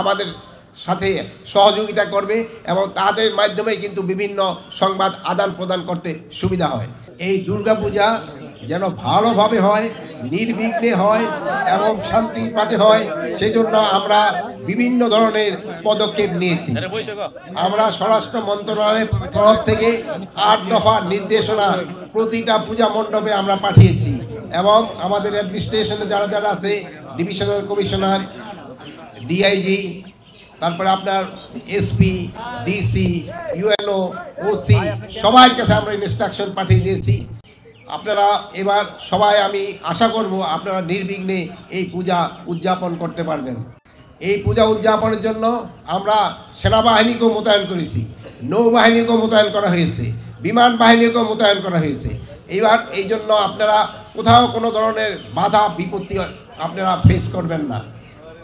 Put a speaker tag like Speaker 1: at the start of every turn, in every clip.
Speaker 1: আমাদের সাথে সহযোগিতা করবে এবং তাদের মাধ্যমে কিন্তু বিভিন্ন সংবাদ আদান প্রদান করতে সুবিধা হয়। এই দুর্গাপূজা যেন ভালোভাবে হয়, নির্বিঘ্নে হয় এবং শান্তি পাঠে হয়, সেজন্য আমরা বিভিন্ন ধরনের পদক্ষেপ নিয়েছি। আমরা স্বরাষ্ট্র মন্ত্রণালয়ের তরফ থেকে 8 দফা নির্দেশনা প্রতিটা পূজা মণ্ডপে আমরা পাঠিয়েছি এবং আমাদের অ্যাডমিনিস্ট্রেশনে যারা আছে, ডিভিশনাল কমিশনার, ডিআইজি, তারপরে আপনার এসপি, ডিসি, ইউএনও, ওসি সবার কাছে আমরা ইনস্ট্রাকশন পাঠিয়ে দিয়েছি। আপনারা এবার সবাই, আমি আশা করব আপনারা নির্বিঘ্নে এই পূজা উদযাপন করতে পারবেন। এই পূজা উদযাপনের জন্য আমরা সেনাবাহিনীকেও মোতায়েন করেছি, নৌবাহিনীকেও মোতায়েন করা হয়েছে, বিমান বাহিনীকেও মোতায়েন করা হয়েছে। এইবার এই জন্য আপনারা কোথাও কোনো ধরনের বাধা বিপত্তি আপনারা ফেস করবেন না।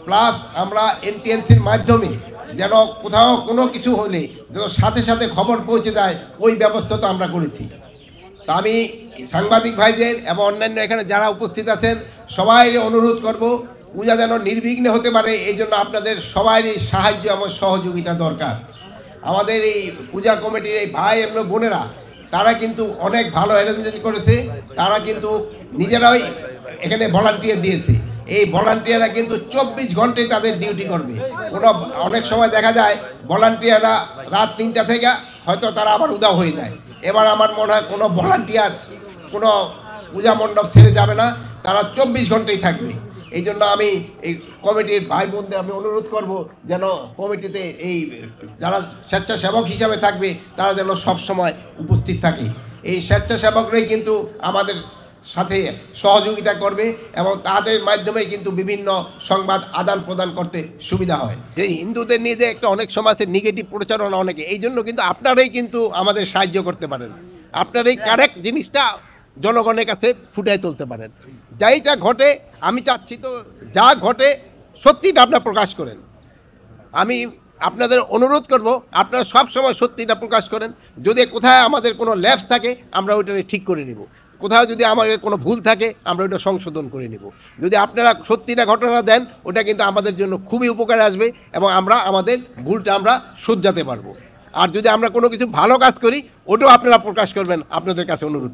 Speaker 1: প্লাস আমরা এনটিএনসির মাধ্যমে যেন কোথাও কোনো কিছু হলে যেন সাথে সাথে খবর পৌঁছে যায়, ওই ব্যবস্থা তো আমরা করেছি। তা আমি সাংবাদিক ভাইদের এবং অন্যান্য এখানে যারা উপস্থিত আছেন সবাই অনুরোধ করব, পূজা যেন নির্বিঘ্নে হতে পারে, এই জন্য আপনাদের সবারই সাহায্য এবং সহযোগিতা দরকার। আমাদের এই পূজা কমিটির এই ভাই এবং বোনেরা তারা কিন্তু অনেক ভালো অ্যারেঞ্জমেন্ট করেছে, তারা কিন্তু নিজেরাই এখানে ভলান্টিয়ার দিয়েছে। এই ভলান্টিয়াররা কিন্তু 24 ঘন্টায় তাদের ডিউটি করবে। অনেক সময় দেখা যায় ভলান্টিয়াররা রাত 3টা থেকে হয়তো তারা আবার উধাও হয়ে যায়। এবার আমার মনে হয় কোনো ভলান্টিয়ার কোনো পূজা মণ্ডপ ছেড়ে যাবে না, তারা 24 ঘন্টাই থাকবে। এই জন্য আমি এই কমিটির ভাই বোনদের আমি অনুরোধ করব যেন কমিটিতে এই যারা স্বেচ্ছাসেবক হিসাবে থাকবে তারা যেন সবসময় উপস্থিত থাকে। এই স্বেচ্ছাসেবকরাই কিন্তু আমাদের সাথে সহযোগিতা করবে এবং তাদের মাধ্যমে কিন্তু বিভিন্ন সংবাদ আদান প্রদান করতে সুবিধা হয়। এই হিন্দুদের নিয়ে যে একটা অনেক সমাজের নেগেটিভ প্রচারণা অনেকে, এই জন্য কিন্তু আপনারাই কিন্তু আমাদের সাহায্য করতে পারেন। আপনারাই কারেক্ট জিনিসটা জনগণের কাছে ফুটিয়ে তুলতে পারেন। যাইটা ঘটে, আমি চাচ্ছি তো যা ঘটে সত্যিটা আপনারা প্রকাশ করেন। আমি আপনাদের অনুরোধ করব আপনারা সব সময় সত্যিটা প্রকাশ করেন। যদি কোথায় আমাদের কোনো ল্যাপস থাকে আমরা ওইটা ঠিক করে নেব, কোথাও যদি আমাদের কোনো ভুল থাকে আমরা ওটা সংশোধন করে নেব। যদি আপনারা সত্যিটা ঘটনা দেন ওটা কিন্তু আমাদের জন্য খুবই উপকারে আসবে এবং আমরা আমাদের ভুলটা আমরা শুধরাতে পারবো। আর যদি আমরা কোনো কিছু ভালো কাজ করি ওটাও আপনারা প্রকাশ করবেন, আপনাদের কাছে অনুরোধ করব।